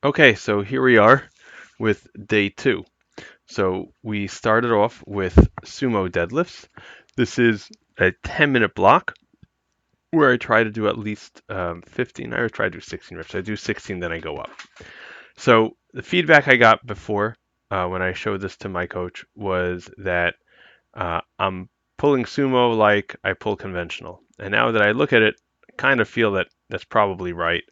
Okay, so here we are with day two. So we started off with sumo deadlifts. This is a 10-minute block where I try to do at least 15. I try to do 16 reps. I do 16, then I go up. So the feedback I got before when I showed this to my coach was that I'm pulling sumo like I pull conventional. And now that I look at it, I kind of feel that that's probably right.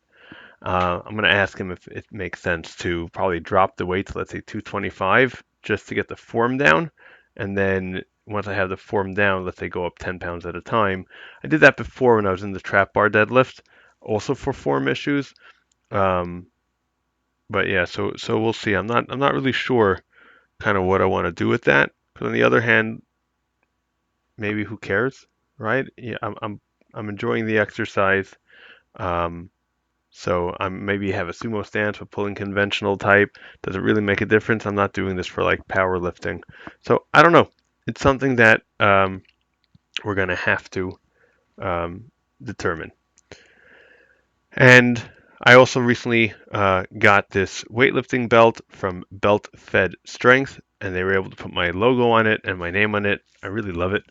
I'm going to ask him if it makes sense to probably drop the weight to, let's say, 225 just to get the form down. And then once I have the form down, let's say go up 10 pounds at a time. I did that before when I was in the trap bar deadlift, also for form issues. Um, but yeah, so we'll see. I'm not really sure kind of what I want to do with that. But on the other hand, maybe who cares, right? Yeah, I'm enjoying the exercise. Um, So I'm maybe have a sumo stance with pulling conventional type. Does it really make a difference? I'm not doing this for like powerlifting. So I don't know. It's something that we're going to have to determine. And I also recently got this weightlifting belt from Belt Fed Strength, and they were able to put my logo on it and my name on it. I really love it.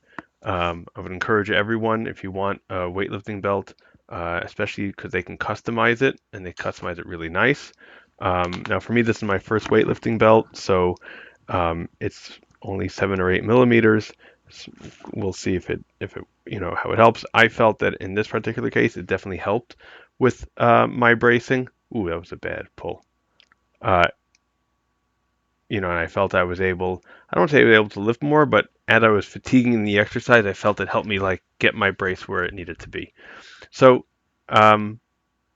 I would encourage everyone if you want a weightlifting belt, especially because they can customize it and they customize it really nice. Now, for me, this is my first weightlifting belt, so it's only 7 or 8 millimeters. We'll see if it how it helps. I felt that in this particular case, it definitely helped with my bracing. Ooh, that was a bad pull. Uh, and I felt I was able. I don't want to say I was able to lift more, but as I was fatiguing the exercise, I felt it helped me like get my brace where it needed to be. So um,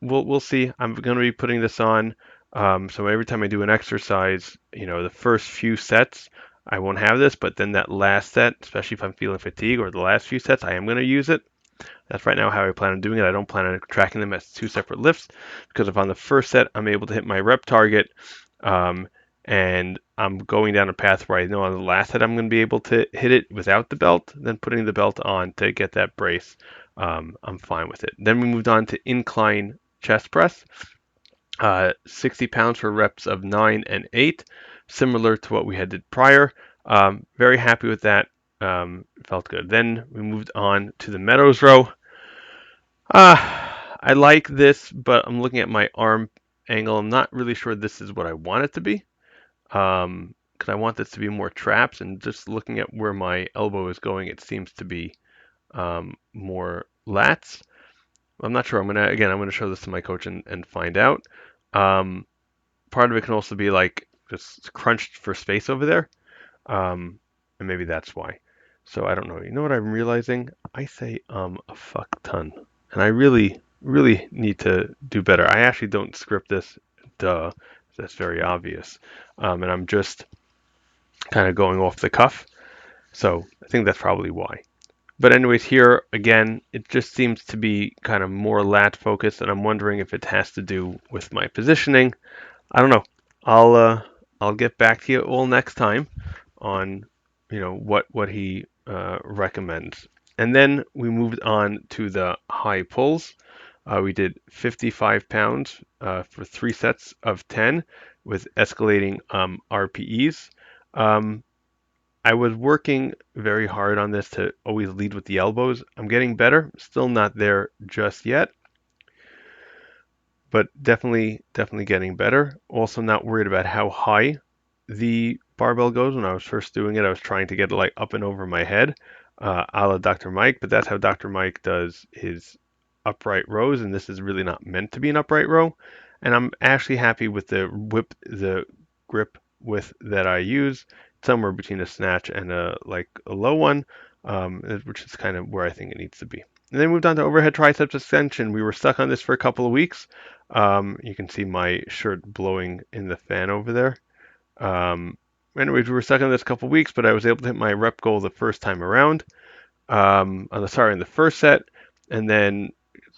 we'll see. I'm going to be putting this on. So every time I do an exercise, the first few sets, I won't have this, but then that last set, especially if I'm feeling fatigue or the last few sets, I am going to use it. That's right now how I plan on doing it. I don't plan on tracking them as two separate lifts because if on the first set I'm able to hit my rep target, um, and I'm going down a path where I know on the last set I'm going to be able to hit it without the belt, then putting the belt on to get that brace, I'm fine with it. Then we moved on to incline chest press, 60 pounds for reps of 9 and 8, similar to what we had did prior. Very happy with that. Felt good. Then we moved on to the Meadows row. I like this, but I'm looking at my arm angle. I'm not really sure this is what I want it to be. Because I want this to be more traps, and just looking at where my elbow is going, it seems to be more lats. I'm not sure. I'm gonna show this to my coach and find out. Um, Part of it can also be like just crunched for space over there, and maybe that's why. So I don't know. You know what I'm realizing? I say a fuck ton, and I really need to do better. I actually don't script this, duh. That's very obvious, and I'm just kind of going off the cuff. So I think that's probably why. But anyways, here again, it just seems to be kind of more lat focused, and I'm wondering if it has to do with my positioning. I don't know. I'll uh, I'll get back to you all next time on what he recommends. And then we moved on to the high pulls. We did 55 pounds for 3 sets of 10 with escalating RPEs. Um, I was working very hard on this to always lead with the elbows. I'm getting better, still not there just yet, but definitely getting better. Also not worried about how high the barbell goes. When I was first doing it, I was trying to get it like up and over my head, a la Dr. Mike, but that's how Dr. Mike does his upright rows, and this is really not meant to be an upright row. And I'm actually happy with the grip width that I use, somewhere between a snatch and a low one, which is kind of where I think it needs to be. And then moved on to overhead triceps extension. We were stuck on this for a couple of weeks. You can see my shirt blowing in the fan over there. Anyways, we were stuck on this a couple of weeks, but I was able to hit my rep goal the first time around. In the first set, and then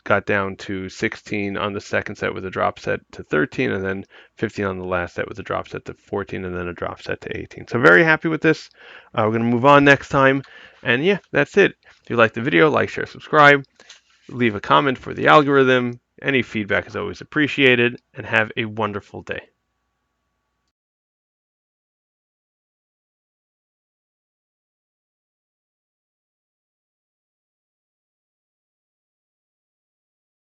got down to 16 on the second set with a drop set to 13, and then 15 on the last set with a drop set to 14, and then a drop set to 18. So very happy with this. We're going to move on next time. And yeah, that's it. If you like the video, like, share, subscribe. Leave a comment for the algorithm. Any feedback is always appreciated, and have a wonderful day.